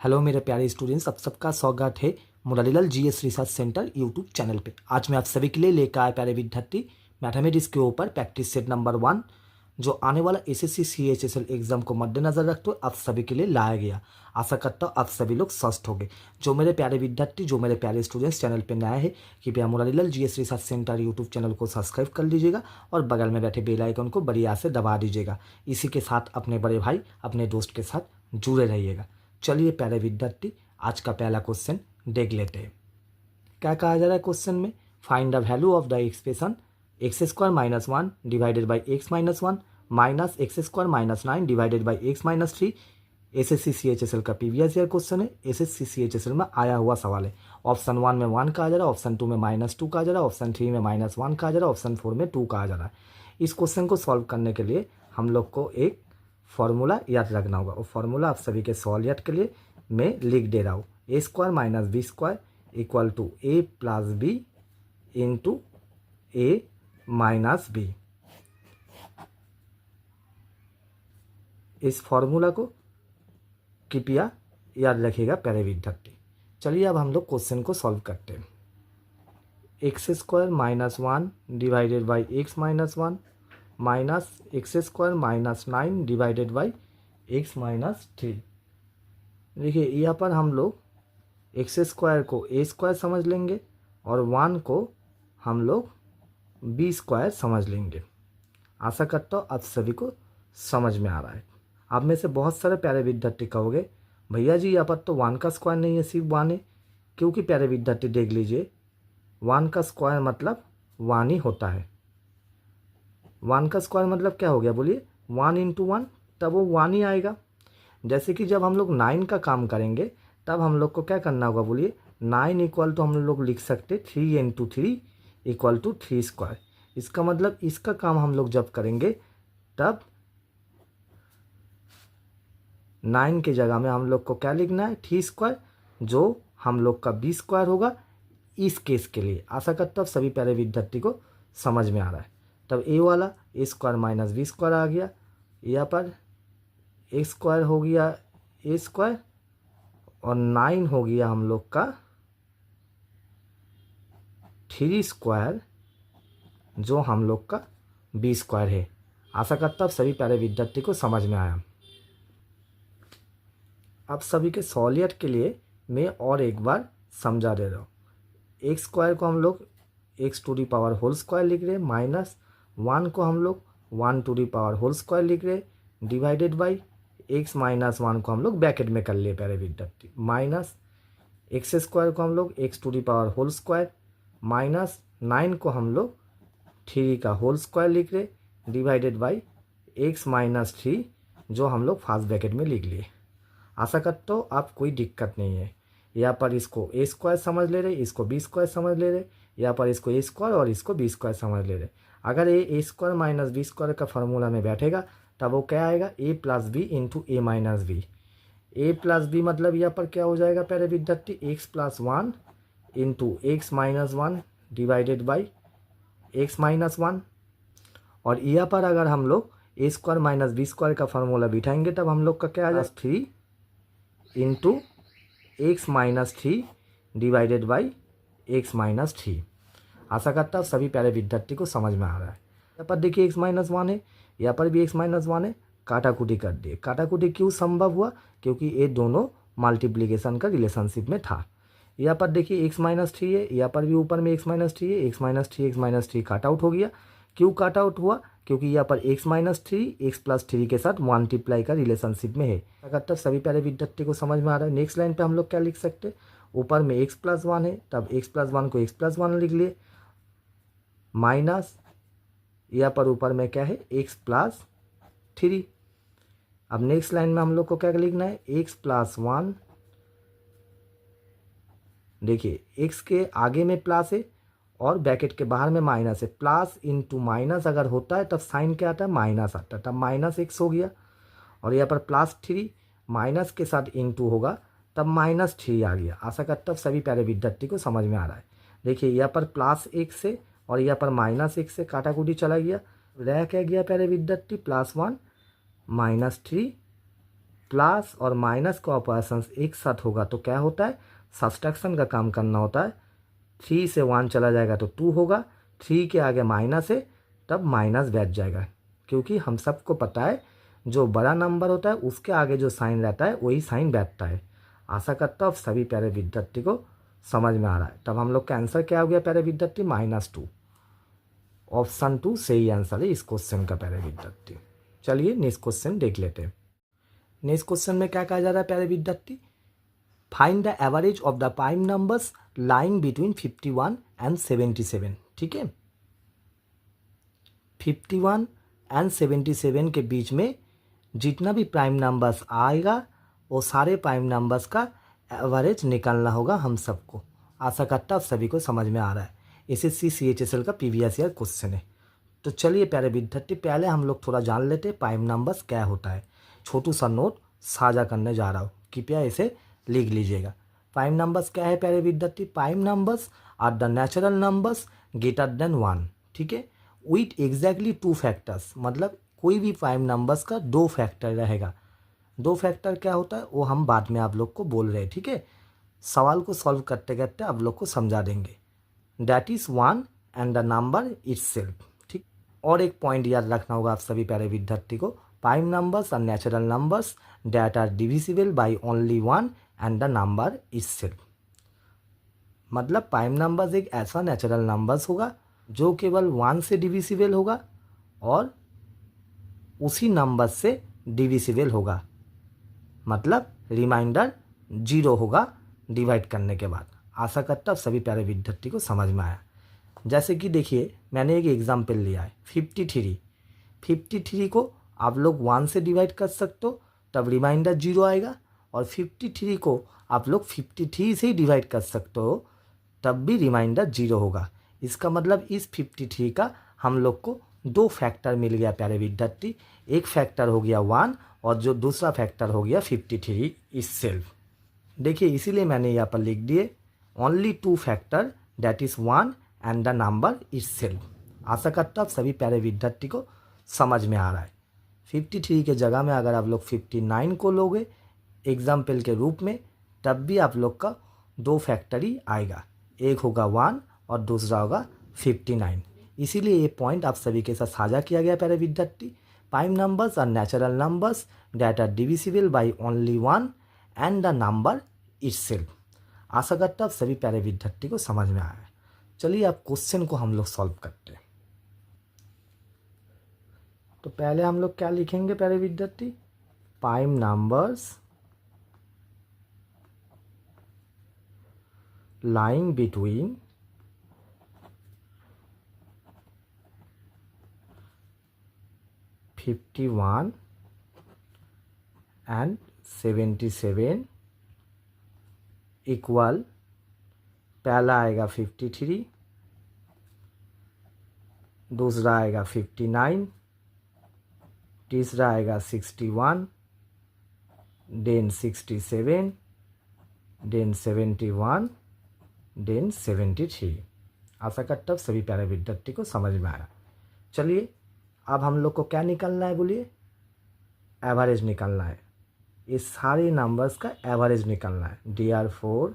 Hello मेरे प्यारे students, आप सबका स्वागत है Murarilal GS research centre YouTube channel पे। आज मैं आप सभी के लिए लेकर आया प्यारे विद्यार्थी मैथमेटिक्स के ऊपर प्रैक्टिस सेट नंबर 1, जो आने वाला एसएससी सीएचएसएल एग्जाम को मद्देनजर रखते हुए आप सभी के लिए लाया गया। आशा करता हूँ आप सभी लोग स्वस्थ होंगे। जो मेरे प्यारे विद्यार्थी, जो मेरे प्यारे स्टूडेंट्स चैनल पर नए हैं, कृपया Murarilal GS research centre YouTube channel को सब्सक्राइब कर लीजिएगा और बगल में बैठे बेल आइकन को बड़ी आस से दबा दीजिएगा। इसी के साथ अपने बड़े भाई, अपने दोस्त के साथ जुड़े रहिएगा। चलिए प्यारे विद्यार्थी, आज का पहला क्वेश्चन देख लेते हैं। क्या कहा जा रहा है क्वेश्चन में? Find the value of the expression x square minus 1 divided by x minus 1 minus x square minus 9 divided by x minus 3। SSC CHSL का प्रीवियस ईयर क्वेश्चन है, एसएससी सीएचएसएल में आया हुआ सवाल है। ऑप्शन 1 में 1 कहा जा रहा है, ऑप्शन 2 में -2 कहा जा रहा है, ऑप्शन 3 में -1 कहा जा रहा है, ऑप्शन 4 में 2 कहा जा रहा है। इस क्वेश्चन को सॉल्व करने के लिए हम लोग को एक फॉर्मूला याद रखना होगा। वो फॉर्मूला आप सभी के सॉल्व के लिए मैं लिख दे रहा हूँ। A square minus B square equal to A plus B into A minus B. इस फॉर्मूला को कृपया याद रखिएगा प्यारे विद्यार्थी। चलिए अब हम लोग क्वेश्चन को सॉल्व करते हैं। X square minus 1 divided by x minus 1 minus x square minus 9 divided by x minus 3। देखिए यहाँ पर हम लोग एक्स स्क्वायर को ए स्क्वायर समझ लेंगे और 1 को हम लोग बी स्क्वायर समझ लेंगे। आशा करता हूँ आप सभी को समझ में आ रहा है। आप में से बहुत सारे प्यारे विद्यार्थी कहोगे भैया जी यहाँ पर तो 1 का स्क्वायर नहीं है, सिर्फ 1 है। क्योंकि प्यारे विद्यार्थी देख लीजिए, 1 का स्क्वायर मतलब 1 ही होता है। 1 का स्क्वायर मतलब क्या हो गया बोलिए? 1 इंटू 1, तब वो 1 ही आएगा। जैसे कि जब हम लोग 9 का काम करेंगे तब हम लोग को क्या करना होगा बोलिए? 9 इक्वल तो हम लोग लिख सकते 3 इंटू 3 इक्वल टू 3 स्क्वायर। इसका मतलब इसका काम हम लोग जब करेंगे तब 9 की जगह में हम लोग को क्या लिखना है? 3 स्क्वायर, जो हम लोग का बी स्क्वायर होगा इस केस के लिए। आशा करता हूँ सभी प्यारे विद्यार्थी को समझ में आ रहा है। तब ए वाला ए स्क्वायर माइनस बी स्क्वायर आ गया, यहाँ पर ए स्क्वायर हो गया ए स्क्वायर और 9 हो गया हम लोग का 3 स्क्वायर, जो हम लोग का बी स्क्वायर है। आशा करता हूँ सभी प्यारे विद्यार्थी को समझ में आया। अब सभी के सॉलियट के लिए मैं और एक बार समझा दे रहा हूँ। एक्स स्क्वायर को हम लोग x to the power whole square लिख रहे हैं, माइनस 1 को हम लोग 1 to the power whole square लिख रहे हैं, डिवाइडेड बाई एक्स माइनस 1 को हम लोग ब्रैकेट में कर लिए प्यारे विद्यार्थी, माइनस एक्स स्क्वायर को हम लोग x to the power whole square minus 9 को हम लोग 3 का होल स्क्वायर लिख रहे, डिवाइडेड बाई एक्स माइनस 3, जो हम लोग फास्ट ब्रैकेट में लिख लिए। आशा करता हूँ आप कोई दिक्कत नहीं है। यहाँ पर इसको ए स्क्वायर समझ ले रहे, इसको बी स्क्वायर समझ ले रहे, यहाँ पर इसको ए स्क्वायर और इसको बी स्क्वायर समझ ले रहे। अगर ए स्क्वायर माइनस बी स्क्वायर का फॉर्मूला में बैठेगा तब वो क्या आएगा? ए plus B into A minus B. A plus B मतलब यहाँ पर क्या हो जाएगा प्यारे विद्यार्थी? X plus 1 into x minus 1 divided by x minus 1। और यहाँ पर अगर हम लोग ए स्क्वायर माइनस बी स्क्वायर का फॉर्मूला बिठाएंगे तब हम लोग का क्या आ जाएगा? 3 into x minus 3 divided by x minus 3। आशा करता हूँ सभी प्यारे विद्यार्थी को समझ में आ रहा है। यहाँ पर देखिए एक्स माइनस 1 है, यहाँ पर भी एक्स माइनस 1 है, काटाकुटी कर दिए। काटाकुटी क्यों संभव हुआ? क्योंकि ये दोनों मल्टीप्लिकेशन का रिलेशनशिप में था। यहाँ पर देखिए एक्स माइनस 3 है, यहाँ पर भी ऊपर में एक्स माइनस 3 है, एक्स माइनस 3 काट आउट हो गया। क्यों काट आउट हुआ? क्योंकि यहाँ पर एक्स माइनस 3 एक्स प्लस 3 के साथ मल्टीप्लाई का रिलेशनशिप में है। अगर सभी प्यारे विद्यार्थी को समझ में आ रहा है। नेक्स्ट लाइन पे हम लोग क्या लिख सकते हैं? ऊपर में एक्स प्लस 1 है, तब एक्स प्लस 1 को एक्स प्लस 1 लिख लिए, माइनस यहाँ पर ऊपर में क्या है? X plus 3। अब नेक्स्ट लाइन में हम लोग को क्या लिखना है? X plus 1। देखिए एक्स के आगे में प्लस है और ब्रैकेट के बाहर में माइनस है। प्लस इंटू माइनस अगर होता है तब साइन क्या आता है? माइनस आता है, तब माइनस एक्स हो गया। और यहाँ पर प्लस 3 माइनस के साथ इंटू होगा तब माइनस 3 आ गया। आशा करता हूँ सभी प्यारे विद्यार्थी को समझ में आ रहा है। देखिए यहाँ पर प्लस एक्स है और यहाँ पर माइनस एक्स से काटाकुटी चला गया, रह क्या गया प्यारे विद्यार्थी? +1 -3 प्लस और माइनस का ऑपरेशन एक साथ होगा तो क्या होता है, सब्सट्रैक्शन का काम करना होता है। 3 से 1 चला जाएगा तो 2 होगा, 3 के आगे माइनस है तब माइनस बैठ जाएगा, क्योंकि हम सबको पता है जो बड़ा नंबर होता है उसके आगे जो साइन रहता है वही साइन बैठता है। आशा करता हूँ सभी प्यारे विद्यार्थी को समझ में आ रहा है। तब हम लोग का आंसर क्या हो गया प्यारे विद्यार्थी, -2। ऑप्शन 2 सही आंसर है इस क्वेश्चन का प्यारे विद्यार्थी। चलिए नेक्स्ट क्वेश्चन देख लेते हैं। नेक्स्ट क्वेश्चन में क्या कहा जा रहा है प्यारे विद्यार्थी, find the average of the prime numbers lying between 51 and 77। ठीक है, 51 एंड 77 के बीच में जितना भी प्राइम नंबर्स आएगा वो सारे प्राइम नंबर्स का एवरेज निकालना होगा हम सबको। आशा करता हूँ सभी को समझ में आ रहा है। SSC CHSL का प्रीवियस ईयर क्वेश्चन है। तो चलिए प्यारे विद्यार्थी पहले हम लोग थोड़ा जान लेते हैं प्राइम नंबर्स क्या होता है। छोटू सा नोट साझा करने जा रहा हूँ, कृपया इसे लिख लीजिएगा। प्राइम नंबर्स क्या है प्यारे विद्यार्थी, prime numbers are the natural numbers greater than 1। ठीक है, विथ एग्जैक्टली 2 फैक्टर्स, मतलब कोई भी प्राइम नंबर्स का 2 फैक्टर रहेगा। 2 फैक्टर क्या होता है वो हम बाद में आप लोग को बोल रहे हैं। ठीक है, सवाल को सॉल्व करते करते आप लोग को समझा देंगे। That is 1 and the number itself. ठीक, और एक पॉइंट याद रखना होगा आप सभी प्यारे विद्यार्थी को, prime numbers are natural numbers that are divisible by only 1 and the number itself. मतलब प्राइम नंबर्स एक ऐसा नेचुरल नंबर्स होगा जो केवल 1 से डिविजिबल होगा और उसी नंबर से डिविजिबल होगा, मतलब रिमाइंडर 0 होगा डिवाइड करने के बाद। आशा करता हूँ सभी प्यारे विद्यार्थी को समझ में आया। जैसे कि देखिए मैंने एक एग्जाम्पल लिया है 53 को आप लोग 1 से डिवाइड कर सकते हो तब रिमाइंडर 0 आएगा, और 53 को आप लोग 53 से ही डिवाइड कर सकते हो तब भी रिमाइंडर 0 होगा। इसका मतलब इस 53 का हम लोग को 2 फैक्टर मिल गया प्यारे विद्यार्थी। एक फैक्टर हो गया 1 और जो दूसरा फैक्टर हो गया 53 इटसेल्फ। देखिए इसीलिए मैंने यहाँ पर लिख दिए only 2 factor that is 1 and the number itself. आशा करता हूँ सभी प्यारे विद्यार्थी को समझ में आ रहा है। 53 के जगह में अगर आप लोग 59 को लोगे एग्जाम्पल के रूप में तब भी आप लोग का 2 फैक्टर ही आएगा, एक होगा 1 और दूसरा होगा 59। इसीलिए ये पॉइंट आप सभी के साथ साझा किया गया प्यारे विद्यार्थी। Prime numbers are natural numbers that are divisible by only 1 and the number itself. आशा करता हूँ सभी प्यारे विद्यार्थी को समझ में आया है। चलिए अब क्वेश्चन को हम लोग सॉल्व करते हैं। तो पहले हम लोग क्या लिखेंगे प्यारे विद्यार्थी, prime numbers lying between 51 and 77 equal, पहला आएगा 53, दूसरा आएगा 59, तीसरा आएगा 61, देन 67, देन 71, देन 73। आशा करता हूँ सभी प्यारे विद्यार्थी को समझ में आया। चलिए अब हम लोग को क्या निकालना है बोलिए, एवरेज निकालना है। इस सारे नंबर्स का एवरेज निकालना है। Therefore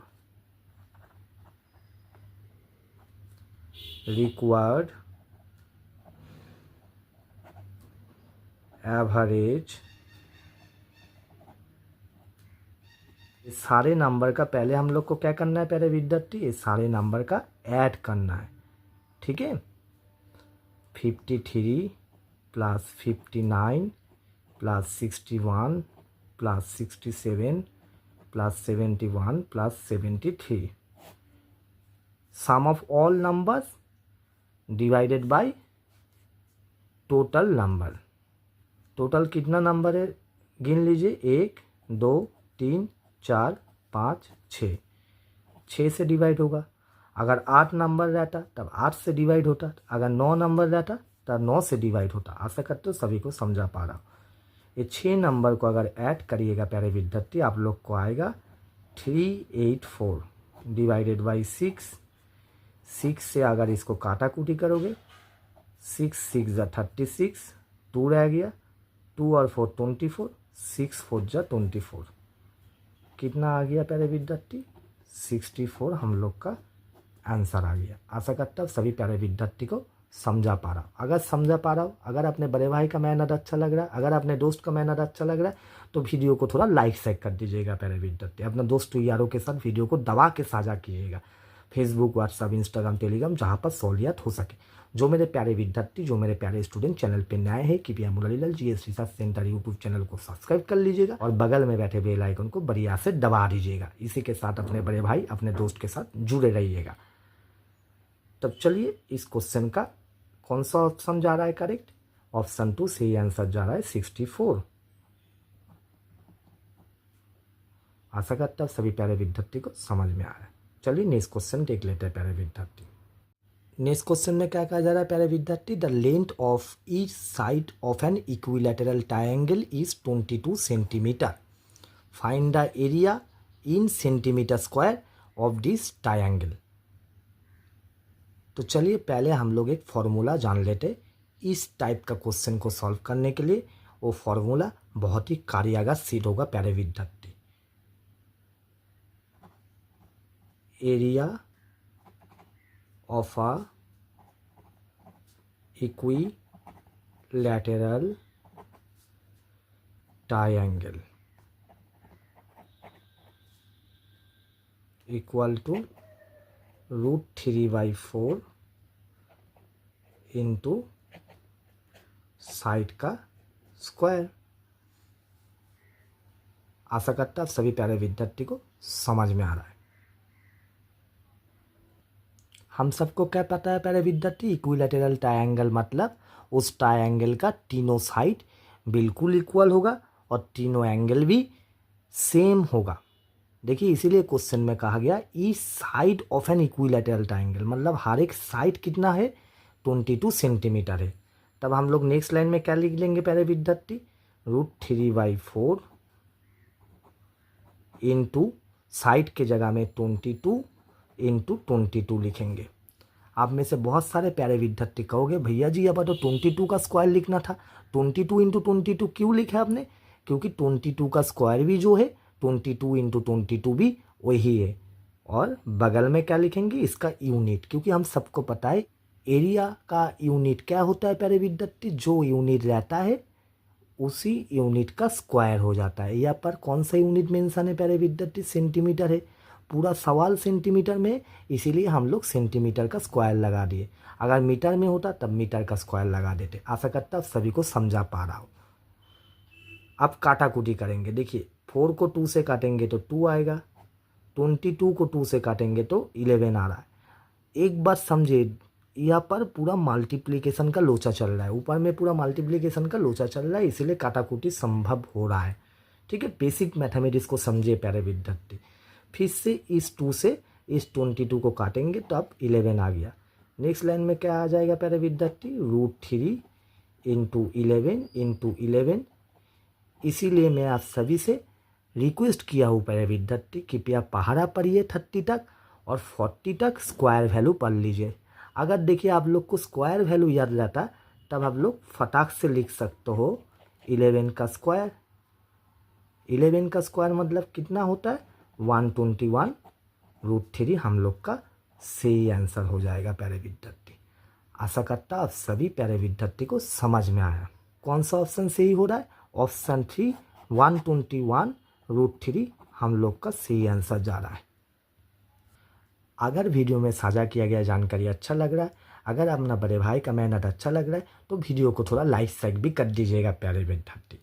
रिक्वायर्ड एवरेज, इस सारे नंबर का पहले हम लोग को क्या करना है प्यारे विद्यार्थी, इस सारे नंबर का ऐड करना है। ठीक है, 53 plus 59 plus 61 plus 67 plus 71 plus 73, sum of all numbers divided by total number. Total कितना नंबर है गिन लीजिए, 1 2 3 4 5 6, 6 से डिवाइड होगा। अगर 8 नंबर रहता तब 8 से डिवाइड होता, अगर 9 नंबर रहता तब 9 से डिवाइड होता। आशा करते हो सभी को समझा पा रहा हूँ। ये 6 नंबर को अगर ऐड करिएगा प्यारे विद्यार्थी आप लोग को आएगा 384 डिवाइडेड बाई 6। 6 से अगर इसको काटा कूटी करोगे 6 6 36, 2 रह गया, 2 और 4 24, 6 4 जा 24, कितना आ गया प्यारे विद्यार्थी? 64 हम लोग का आंसर आ गया। आशा करता हूँ सभी प्यारे विद्यार्थी को समझा पा रहा हूँ। अगर समझा पा रहा हूँ, अगर अपने बड़े भाई का मेहनत अच्छा लग रहा है, अगर अपने दोस्त का मेहनत अच्छा लग रहा है, तो वीडियो को थोड़ा लाइक शेयर कर दीजिएगा प्यारे विद्यार्थी। अपने दोस्त यारों के साथ वीडियो को दबा के साझा कीजिएगा, फेसबुक, व्हाट्सअप, इंस्टाग्राम, टेलीग्राम, जहाँ पर सहूलियत हो सके। जो मेरे प्यारे विद्यार्थी, जो मेरे प्यारे स्टूडेंट चैनल पे नए हैं, कृपया Murarilal GS research centre YouTube channel को सब्सक्राइब कर लीजिएगा और बगल में बैठे बेल आइकन को बढ़िया से दबा दीजिएगा। इसी के साथ अपने बड़े भाई, अपने दोस्त के साथ जुड़े रहिएगा। तब चलिए इस क्वेश्चन का कौन सा ऑप्शन जा रहा है करेक्ट? ऑप्शन 2 सही आंसर जा रहा है 64। आशा करता हूँ सभी प्यारे विद्यार्थी को समझ में आ रहा है। चलिए नेक्स्ट क्वेश्चन देख लेते हैं प्यारे विद्यार्थी। नेक्स्ट क्वेश्चन में क्या कहा जा रहा है प्यारे विद्यार्थी? The length of each side of an equilateral triangle is 22 centimetre. Find the area in centimetre square of this triangle. तो चलिए पहले हम लोग एक फॉर्मूला जान लेते इस टाइप का क्वेश्चन को सॉल्व करने के लिए। वो फॉर्मूला बहुत ही कार्यगर सिद्ध होगा प्यारे विद्यार्थी। Area of a equilateral triangle equal to √3/4 into side का स्क्वायर। आशा करता है सभी प्यारे विद्यार्थी को समझ में आ रहा है। हम सबको क्या पता है प्यारे विद्यार्थी? इक्विलैटरल ट्रायंगल मतलब उस ट्रायंगल का तीनों साइड बिल्कुल इक्वल होगा और तीनों एंगल भी सेम होगा। देखिए इसीलिए क्वेश्चन में कहा गया each side of an equilateral triangle, मतलब हर एक साइड कितना है? 22 सेंटीमीटर है। तब हम लोग नेक्स्ट लाइन में क्या लिख लेंगे प्यारे विद्यार्थी? √3/4 इंटू साइड के जगह में 22 इंटू 22 लिखेंगे। आप में से बहुत सारे प्यारे विद्यार्थी कहोगे भैया जी अब तो 22 का स्क्वायर लिखना था, 22 इंटू 22 क्यों लिखा आपने? क्योंकि 22 का स्क्वायर भी जो है 22 इंटू 22 भी वही है। और बगल में क्या लिखेंगे? इसका यूनिट, क्योंकि हम सबको पता है एरिया का यूनिट क्या होता है प्यारे विद्यार्थी? जो यूनिट रहता है उसी यूनिट का स्क्वायर हो जाता है। यहाँ पर कौन सा यूनिट मेंशन है प्यारे विद्यार्थी? सेंटीमीटर है। पूरा सवाल सेंटीमीटर में, इसीलिए हम लोग सेंटीमीटर का स्क्वायर लगा दिए। अगर मीटर में होता तब मीटर का स्क्वायर लगा देते। आशा करता हूँ सभी को समझा पा रहा हूँ। अब काटाकुटी करेंगे। देखिए 4 को 2 से काटेंगे तो 2 आएगा, 22 को 2 से काटेंगे तो 11 आ रहा है। एक बात समझे, यहाँ पर पूरा मल्टीप्लिकेशन का लोचा चल रहा है, ऊपर में पूरा मल्टीप्लिकेशन का लोचा चल रहा है, इसीलिए काटाकुटी संभव हो रहा है। ठीक है, बेसिक मैथमेटिक्स को समझिए प्यारे विद्यार्थी। फिर से इस 2 से इस 22 को काटेंगे तो अब 11 आ गया। नेक्स्ट लाइन में क्या आ जाएगा प्यारे विद्यार्थी? √3 इंटू 11 इंटू 11। इसीलिए मैं आप सभी से रिक्वेस्ट किया हूँ प्यारे विद्यार्थी, कृपया पहाड़ा पढ़िए 30 तक और 40 तक स्क्वायर वैल्यू पढ़ लीजिए। अगर देखिए आप लोग को स्क्वायर वैल्यू याद रहता तब आप लोग फटाक से लिख सकते हो 11 का स्क्वायर। 11 का स्क्वायर मतलब कितना होता है? 121। √3 हम लोग का सही आंसर हो जाएगा प्यारे विद्यार्थी। आशा करता आप सभी प्यारे विद्यार्थी को समझ में आया। कौन सा ऑप्शन सही हो रहा है? ऑप्शन 3 121 √3 हम लोग का सही आंसर जा रहा है। अगर वीडियो में साझा किया गया जानकारी अच्छा लग रहा है, अगर अपना बड़े भाई का मेहनत अच्छा लग रहा है, तो वीडियो को थोड़ा लाइक शेयर भी कर दीजिएगा प्यारे विद्यार्थी।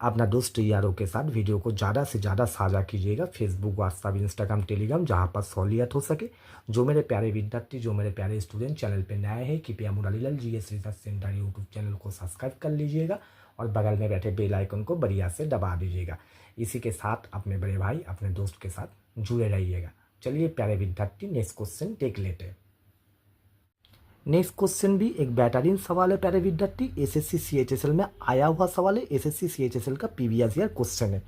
अपना दोस्त यारों के साथ वीडियो को ज़्यादा से ज़्यादा साझा कीजिएगा, फेसबुक, व्हाट्सअप, इंस्टाग्राम, टेलीग्राम, जहाँ पर सहूलियत हो सके। जो मेरे प्यारे विद्यार्थी, जो मेरे प्यारे स्टूडेंट चैनल पे नए हैं, कृपया Murarilal GS research centre YouTube channel को सब्सक्राइब कर लीजिएगा और बगल में बैठे बेल आइकन को बढ़िया से दबा दीजिएगा। इसी के साथ अपने बड़े भाई, अपने दोस्त के साथ जुड़े रहिएगा। चलिए प्यारे विद्यार्थी नेक्स्ट क्वेश्चन देख लेते हैं। नेक्स्ट क्वेश्चन भी एक बेहतरीन सवाल है प्यारे विद्यार्थी, एसएससी सीएचएसएल में आया हुआ सवाल है। एसएससी सीएचएसएल का प्रीवियस ईयर क्वेश्चन है।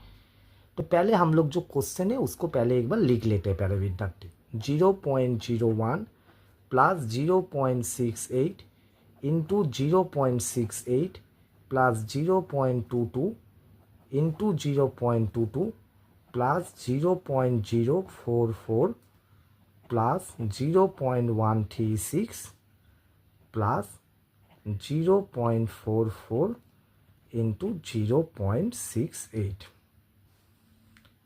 तो पहले हम लोग जो क्वेश्चन है उसको पहले एक बार लिख लेते हैं प्यारे विद्यार्थी। 0.01 plus 0.68 into 0.68 plus 0.22 into 0.22 plus 0.044 plus 0.136 plus 0.44 into 0.68।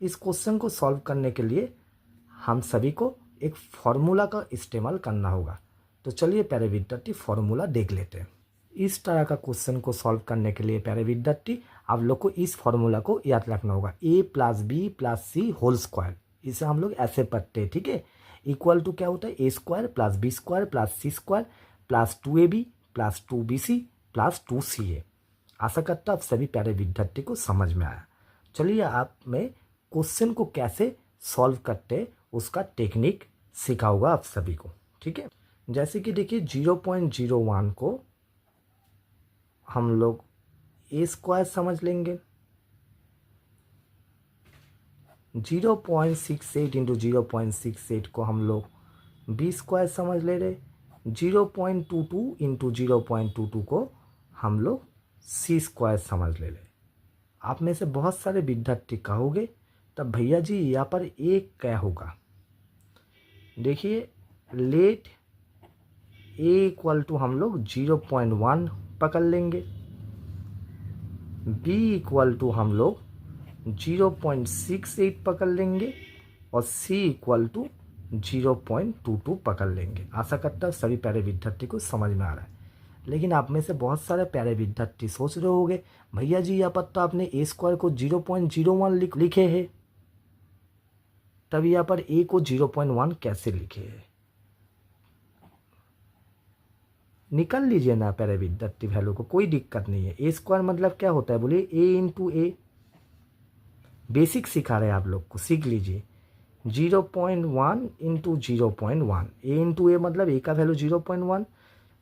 इस क्वेश्चन को सॉल्व करने के लिए हम सभी को एक फॉर्मूला का इस्तेमाल करना होगा। तो चलिए प्यारे विद्यार्थी फॉर्मूला देख लेते हैं। इस तरह का क्वेश्चन को सॉल्व करने के लिए प्यारे विद्यार्थी आप लोग को इस फॉर्मूला को याद रखना होगा, a plus B plus C whole square. इसे हम लोग ऐसे पढ़ते हैं, ठीक है। इक्वल टू क्या होता है, a square plus B square plus C square plus 2ab plus 2bc plus 2ca। आशा करता आप सभी प्यारे विद्यार्थी को समझ में आया। चलिए आप मैं क्वेश्चन को कैसे सॉल्व करते उसका टेक्निक सिखाऊंगा आप सभी को, ठीक है। जैसे कि देखिए 0.01 को हम लोग ए स्क्वायर समझ लेंगे, 0.68 इंटू 0.68 को हम लोग बी स्क्वायर समझ ले रहे, 0.22 इंटू 0.22 को हम लोग सी स्क्वायर समझ ले रहे। आप में से बहुत सारे विद्यार्थी कहोगे तब भैया जी यहाँ पर एक क्या होगा। देखिए लेट ए इक्वल टू हम लोग 0.1 पकड़ लेंगे, बी इक्वल टू हम लोग 0.68 पकड़ लेंगे और सी इक्वल टू 0.22 पकड़ लेंगे। आशा करता हूँ सभी प्यारे विद्यार्थी को समझ में आ रहा है। लेकिन आप में से बहुत सारे प्यारे विद्यार्थी सोच रहे होंगे भैया जी यहाँ पर तो आपने ए स्क्वायर को 0.01 लिखे हैं, तब यहाँ पर ए को 0.1 कैसे लिखे हैं। निकल लीजिए ना प्यारे विद्यार्थी वैल्यू को, कोई दिक्कत नहीं है। ए स्क्वायर मतलब क्या होता है बोलिए, ए इंटू ए। बेसिक सिखा रहे हैं आप लोग को, सीख लीजिए। 0.1 इंटू 0.1, ए इंटू ए मतलब ए का वैल्यू 0.1,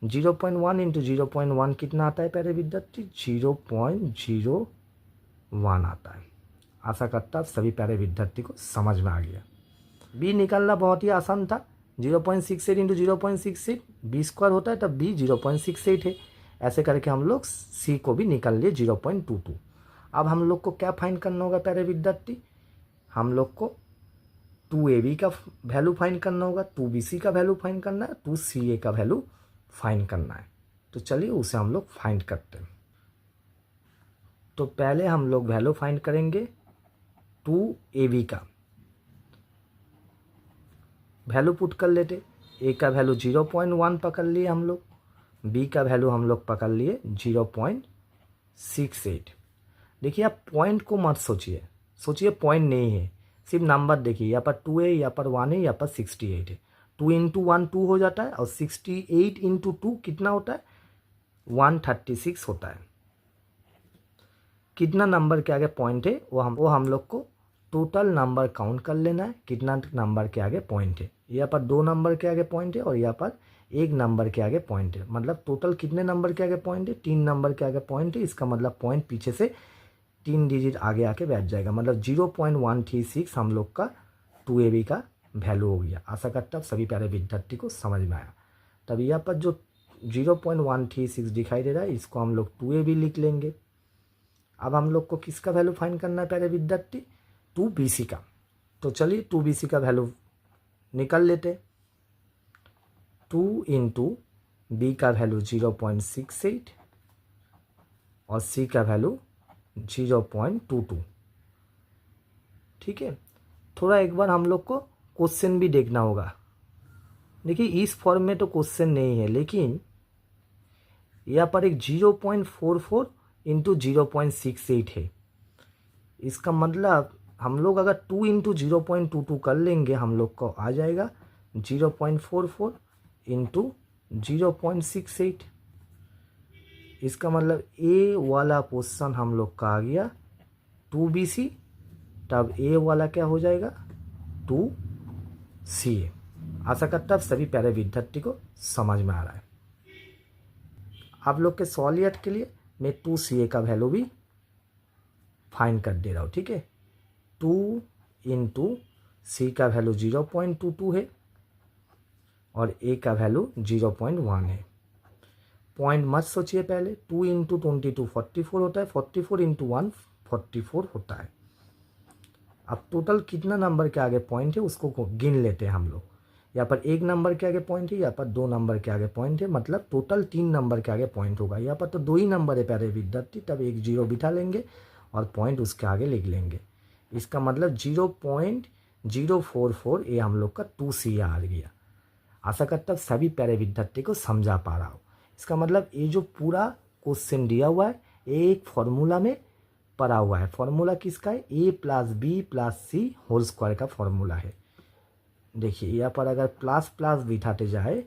0.1 इंटू 0.1 कितना आता है प्यारे विद्यार्थी, 0.01 आता है। आशा करता सभी प्यारे विद्यार्थी को समझ में आ गया। बी निकालना बहुत ही आसान था, 0.68 इंटू 0.68 बी स्क्वायर होता है, तब बी 0.68 है। ऐसे करके हम लोग सी को भी निकाल लिए 0.22। अब हम लोग को क्या फाइंड करना होगा प्यारे विद्यार्थी, हम लोग को 2ab का वैल्यू फाइंड करना होगा, 2bc का वैल्यू फाइंड करना है, 2ca का वैल्यू फाइंड करना है। तो चलिए उसे हम लोग फाइंड करते हैं। तो पहले हम लोग वैल्यू फाइंड करेंगे 2ab का वैल्यू पुट कर लेते। ए का वैल्यू 0.1 पकड़ लिए हम लोग, बी का वैल्यू हम लोग पकड़ लिए 0.68। देखिए आप पॉइंट को मत सोचिए, सोचिए पॉइंट नहीं है, सिर्फ नंबर देखिए। यहाँ पर 2 है, यहाँ पर 1 है, यहाँ पर 68 है। 2 इंटू 1 2 हो जाता है और 68 इंटू 2 कितना होता है, 136 होता है। कितना नंबर के आगे पॉइंट है वो हम लोग को टोटल नंबर काउंट कर लेना है, कितना नंबर के आगे पॉइंट है। यहाँ पर 2 नंबर के आगे पॉइंट है और यहाँ पर 1 नंबर के आगे पॉइंट है। मतलब टोटल कितने नंबर के आगे पॉइंट है, 3 नंबर के आगे पॉइंट है। इसका मतलब पॉइंट पीछे से 3 डिजिट आगे आके बैठ जाएगा। मतलब 0.136 हम लोग का 2ab का वैल्यू हो गया। आशा करता हूँ सभी प्यारे विद्यार्थी को समझ में आया। तब यहाँ पर जो 0.136 दिखाई दे रहा है इसको हम लोग 2ab लिख लेंगे। अब हम लोग को किसका वैल्यू फाइंड करना है प्यारे विद्यार्थी, 2bc का। तो चलिए 2bc का वैल्यू निकल लेते। 2 इंटू बी का वैल्यू 0.68 और सी का वैल्यू 0.22। ठीक है, थोड़ा एक बार हम लोग को क्वेश्चन भी देखना होगा। देखिए इस फॉर्म में तो क्वेश्चन नहीं है, लेकिन यहाँ पर एक 0.44 इंटू 0.68 है। इसका मतलब हम लोग अगर 2 इंटू 0.22 कर लेंगे हम लोग को आ जाएगा 0.44 इंटू 0.68। इसका मतलब ए वाला पोर्शन हम लोग का आ गया 2bc, तब ए वाला क्या हो जाएगा 2ca। आशा करता हूँ सभी प्यारे विद्यार्थी को समझ में आ रहा है। आप लोग के सॉलियत के लिए मैं 2ca का वैल्यू भी फाइंड कर दे रहा हूँ। ठीक है, 2 इंटू सी का वैल्यू 0.22 है और ए का वैल्यू 0.1 है। पॉइंट मत सोचिए पहले। 2 इंटू 22 44 होता है, 44 इंटू 1 44 होता है। अब टोटल कितना नंबर के आगे पॉइंट है उसको गिन लेते हैं हम लोग। यहाँ पर 1 नंबर के आगे पॉइंट है, यहाँ पर 2 नंबर के आगे पॉइंट है, मतलब टोटल 3 नंबर के आगे पॉइंट होगा। यहाँ पर तो 2 ही नंबर है प्यारे विद्यार्थी, तब एक 0 बिठा लेंगे और पॉइंट उसके आगे लिख लेंगे। इसका मतलब 0.044 ये हम लोग का 2C आ गया। आशा करता हूँ सभी प्यारे विद्यार्थी को समझा पा रहा हो। इसका मतलब ये जो पूरा क्वेश्चन दिया हुआ है ये एक फॉर्मूला में पड़ा हुआ है। फॉर्मूला किसका है? a + b + c whole square का फॉर्मूला है। देखिए यहाँ पर अगर प्लस प्लस बिठाते जाए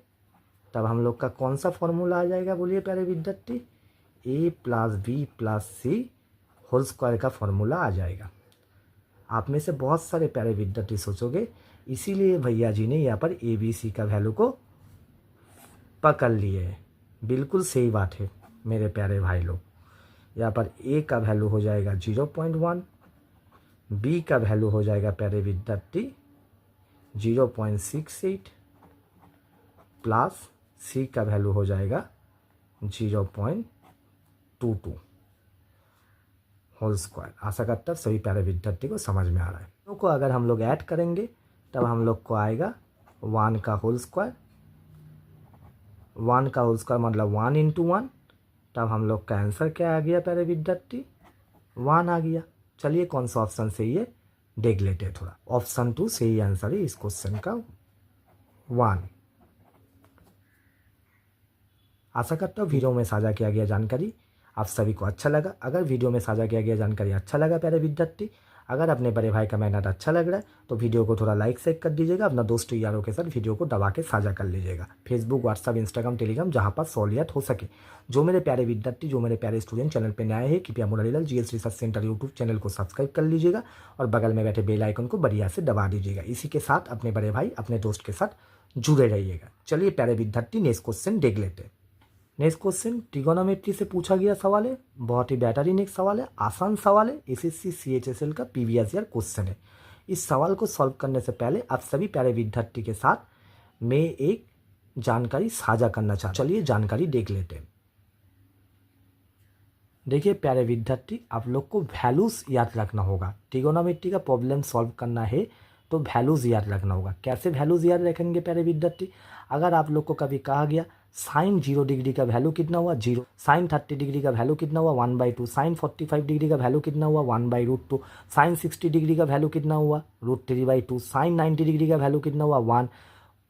तब हम लोग का कौन सा फॉर्मूला आ जाएगा बोलिए प्यारे विद्यार्थी? a + b + c whole square का फॉर्मूला आ जाएगा। आप में से बहुत सारे प्यारे विद्यार्थी सोचोगे इसीलिए भैया जी ने यहाँ पर a b c का वैल्यू को पकड़ लिए है। बिल्कुल सही बात है मेरे प्यारे भाई लोग। यहाँ पर a का वैल्यू हो जाएगा 0.1, b का वैल्यू हो जाएगा प्यारे विद्यार्थी 0.68 प्लस c का वैल्यू हो जाएगा 0.22 होल स्क्वायर। आशा करता हूँ सभी प्यारे विद्यार्थी को समझ में आ रहा है। को अगर हम लोग ऐड करेंगे तब हम लोग को आएगा 1 का होल स्क्वायर। 1 का होल स्क्वायर मतलब 1 × 1, तब हम लोग का आंसर क्या आ गया प्यारे विद्यार्थी? 1 आ गया। चलिए कौन सा ऑप्शन सही है देख लेते हैं थोड़ा। ऑप्शन 2 सही आंसर है इस क्वेश्चन का 1। आशा करता हूँ वीडियो में साझा किया गया जानकारी आप सभी को अच्छा लगा। अगर वीडियो में साझा किया गया जानकारी अच्छा लगा प्यारे विद्यार्थी, अगर अपने बड़े भाई का मेहनत अच्छा लग रहा है तो वीडियो को थोड़ा लाइक शेयर कर दीजिएगा। अपना दोस्तों यारों के साथ वीडियो को दबा के साझा कर लीजिएगा। फेसबुक, व्हाट्सअप, इंस्टाग्राम, टेलीग्राम जहाँ पर सहूलियत हो सके। जो मेरे प्यारे विद्यार्थी, जो मेरे प्यारे स्टूडेंट चैनल पर नए हैं कृपया Murarilal GS research centre YouTube channel को सब्सक्राइब कर लीजिएगा और बगल में बैठे बेल आइकन को बढ़िया से दबा दीजिएगा। इसी के साथ अपने बड़े भाई, अपने दोस्त के साथ जुड़े रहिएगा। चलिए प्यारे विद्यार्थी नेक्स्ट क्वेश्चन देख लेते हैं। नेक्स्ट क्वेश्चन ट्रिगोनोमेट्री से पूछा गया सवाल है। बहुत ही बेहतरीन एक सवाल है, आसान सवाल है। SSC CHSL का प्रीवियस ईयर क्वेश्चन है। इस सवाल को सॉल्व करने से पहले आप सभी प्यारे विद्यार्थी के साथ मैं एक जानकारी साझा करना चाहता हूँ। चलिए जानकारी देख लेते हैं। देखिए प्यारे विद्यार्थी, आप लोग को वैल्यूज याद रखना होगा। ट्रिगोनोमेट्री का प्रॉब्लम सॉल्व करना है तो वैल्यूज याद रखना होगा। कैसे वैल्यूज याद रखेंगे प्यारे विद्यार्थी? अगर आप लोग को कभी कहा गया साइन 0 डिग्री का वैल्यू कितना हुआ 0, साइन 30 डिग्री का वैल्यू कितना हुआ 1/2, साइन 45 डिग्री का वैल्यू कितना हुआ 1/√2, साइन 60 डिग्री का वैल्यू कितना हुआ √3/2, साइन 90 डिग्री का वैल्यू कितना हुआ 1,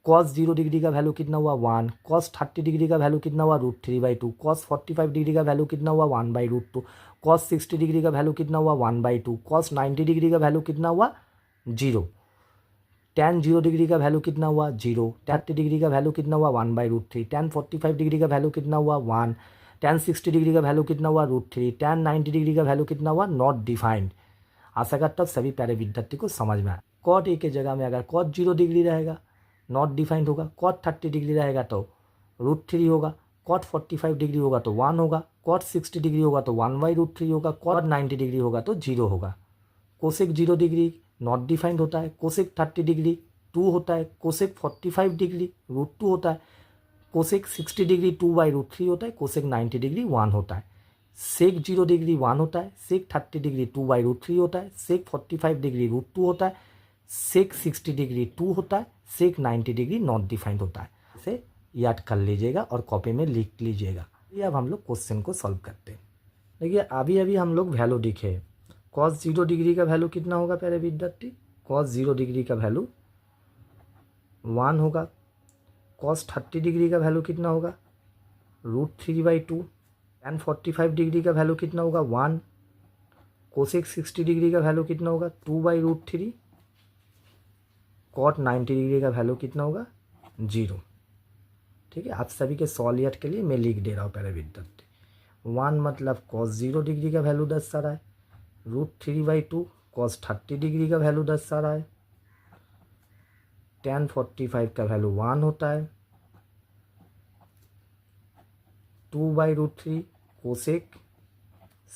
कॉस 0 डिग्री का वैल्यू कितना हुआ 1, कॉस 30 डिग्री का वैल्यू कितना हुआ √3/2, कॉस 45 डिग्री का वैल्यू कितना हुआ 1/√2, कॉस 60 डिग्री का वैल्यू कितना हुआ 1/2, कॉस 90 डिग्री का वैल्यू कितना हुआ 0, tan 0 डिग्री का वैल्यू कितना हुआ 0, tan 30 डिग्री का वैल्यू कितना हुआ 1/√3, tan 45 डिग्री का वैल्यू कितना हुआ 1, tan 60 डिग्री का वैल्यू कितना हुआ √3, tan 90 डिग्री का वैल्यू कितना हुआ नॉट डिफाइंड। आशा करता हूँ सभी प्यारे विद्यार्थी को समझ में आए। कॉट ए के जगह में अगर कॉट 0 डिग्री रहेगा नॉट डिफाइंड होगा, कॉट 30 डिग्री रहेगा तो √3 होगा, कॉट 45 डिग्री होगा तो 1 होगा, कॉट 60 डिग्री होगा तो 1/√3 होगा, कॉट 90 डिग्री होगा तो 0 होगा। कोसेक 0 डिग्री नॉट डिफाइंड होता है, कोसेक 30 डिग्री 2 होता है, कोसेक 45 डिग्री √2 होता है, कोसेक 60 डिग्री 2/√3 होता है, कोसेक 90 डिग्री 1 होता है, सेक 0 डिग्री 1 होता है, सेक 30 डिग्री 2/√3 होता है, सेक 45 डिग्री √2 होता है, सेक 60 डिग्री 2 होता है, सेक 90 डिग्री नॉट डिफाइंड होता है। इसे याद कर लीजिएगा और कॉपी में लिख लीजिएगा। ये अब हम लोग क्वेश्चन को सॉल्व करते हैं। देखिए अभी हम लोग वैल्यू लिखे। कॉस 0 डिग्री का वैल्यू कितना होगा प्यारे विद्यार्थी? कॉस 0 डिग्री का वैल्यू 1 होगा। कॉस 30 डिग्री का वैल्यू कितना होगा √3/2। tan 45 डिग्री का वैल्यू कितना होगा 1। कोसेक 60 डिग्री का वैल्यू कितना होगा 2/√3। कॉट 90 डिग्री का वैल्यू कितना होगा 0। ठीक है, आप सभी के सहूलियत के लिए मैं लिख दे रहा हूँ प्यारे विद्यार्थी। 1 मतलब कॉस 0 डिग्री का वैल्यू दर्शा रहा है, √3/2 कॉस 30 डिग्री का वैल्यू दर्शा रहा है, tan 45 का वैल्यू 1 होता है, 2/√3 कोसेक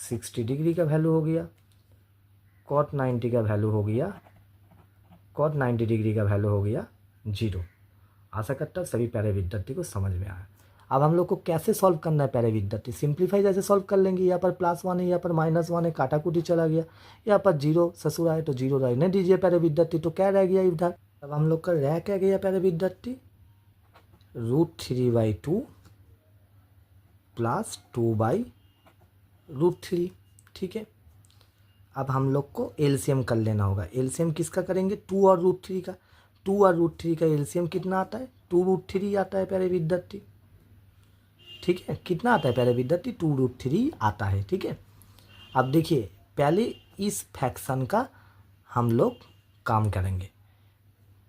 60 डिग्री का वैल्यू हो गया, कॉट 90 का वैल्यू हो गया, कॉट 90 डिग्री का वैल्यू हो गया 0। आशा करता हूँ सभी प्यारे विद्यार्थी को समझ में आया। अब हम लोग को कैसे सॉल्व करना है प्यारे विद्यार्थी, सिंप्लीफाई जैसे सॉल्व कर लेंगे। यहाँ पर +1 है, यहाँ पर -1 है, काटाकुटी चला गया। यहाँ पर 0 ससुर आए तो 0 रहने दीजिए प्यारे विद्यार्थी। तो क्या रह गया इधर, अब हम लोग का रह क्या गया प्यारे विद्यार्थी, √3/2 + 2/√3। ठीक है, अब हम लोग को एलसीएम कर लेना होगा। एलसीएम किसका करेंगे, 2 और √3 का। 2 और √3 का एलसीएम कितना आता है, 2√3 आता है प्यारे विद्यार्थी। ठीक है, कितना आता है प्यारे विद्यार्थी, 2√3 आता है। ठीक है, अब देखिए पहले इस फ्रैक्शन का हम लोग काम करेंगे।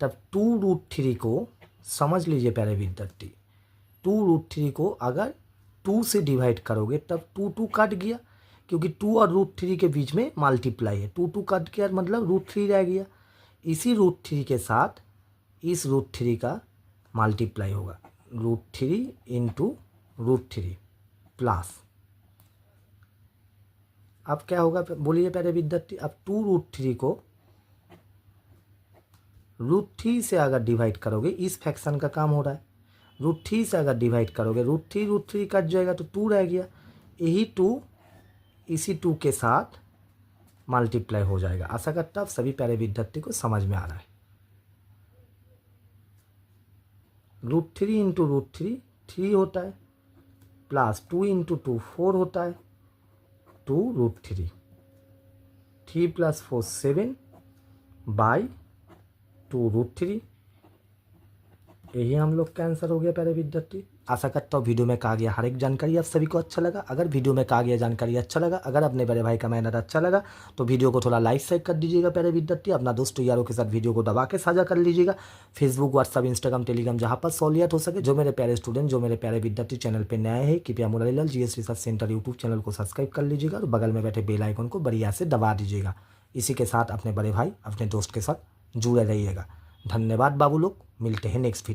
तब 2√3 को समझ लीजिए प्यारे विद्यार्थी, 2√3 को अगर 2 से डिवाइड करोगे तब 2 कट गया, क्योंकि 2 और √3 के बीच में मल्टीप्लाई है। 2 कट गया मतलब √3 रह गया। इसी √3 के साथ इस √3 का मल्टीप्लाई होगा, √3 × √3 प्लस, अब क्या होगा बोलिए प्यारे विद्यार्थी, अब 2√3 को √3 से अगर डिवाइड करोगे, इस फ्रैक्शन का काम हो रहा है, √3 से अगर डिवाइड करोगे, √3 कट जाएगा तो 2 रह गया। यही 2 इसी 2 के साथ मल्टीप्लाई हो जाएगा। आशा करता हूँ सभी प्यारे विद्यार्थी को समझ में आ रहा है। √3 × √3 3 होता है, प्लस 2 × 2 4 होता है, 2√3, 3 + 4 7/2√3। यही हम लोग का आंसर हो गया प्यारे विद्यार्थी। आशा करता हूँ वीडियो में कहा गया हर एक जानकारी आप सभी को अच्छा लगा। अगर वीडियो में कहा गया जानकारी अच्छा लगा, अगर अपने बड़े भाई का मेहनत अच्छा लगा तो वीडियो को थोड़ा लाइक शेयर कर दीजिएगा प्यारे विद्यार्थी। अपना दोस्तों यारों के साथ वीडियो को दबा के साझा कर लीजिएगा। फेसबुक, व्हाट्सअप, इंस्टाग्राम, टेलीग्राम, जहाँ पर सहूलियत हो सके। जो मेरे प्यारे स्टूडेंट, जो मेरे प्यारे विद्यार्थी चैनल पर नए हैं, कृपया Murarilal GS research centre YouTube channel को सब्सक्राइब कर लीजिएगा और बगल में बैठे बेल आइकन को बढ़िया से दबा दीजिएगा। इसी के साथ अपने बड़े भाई, अपने दोस्त के साथ जुड़े रहिएगा। धन्यवाद बाबू लोग, मिलते हैं नेक्स्ट वीडियो।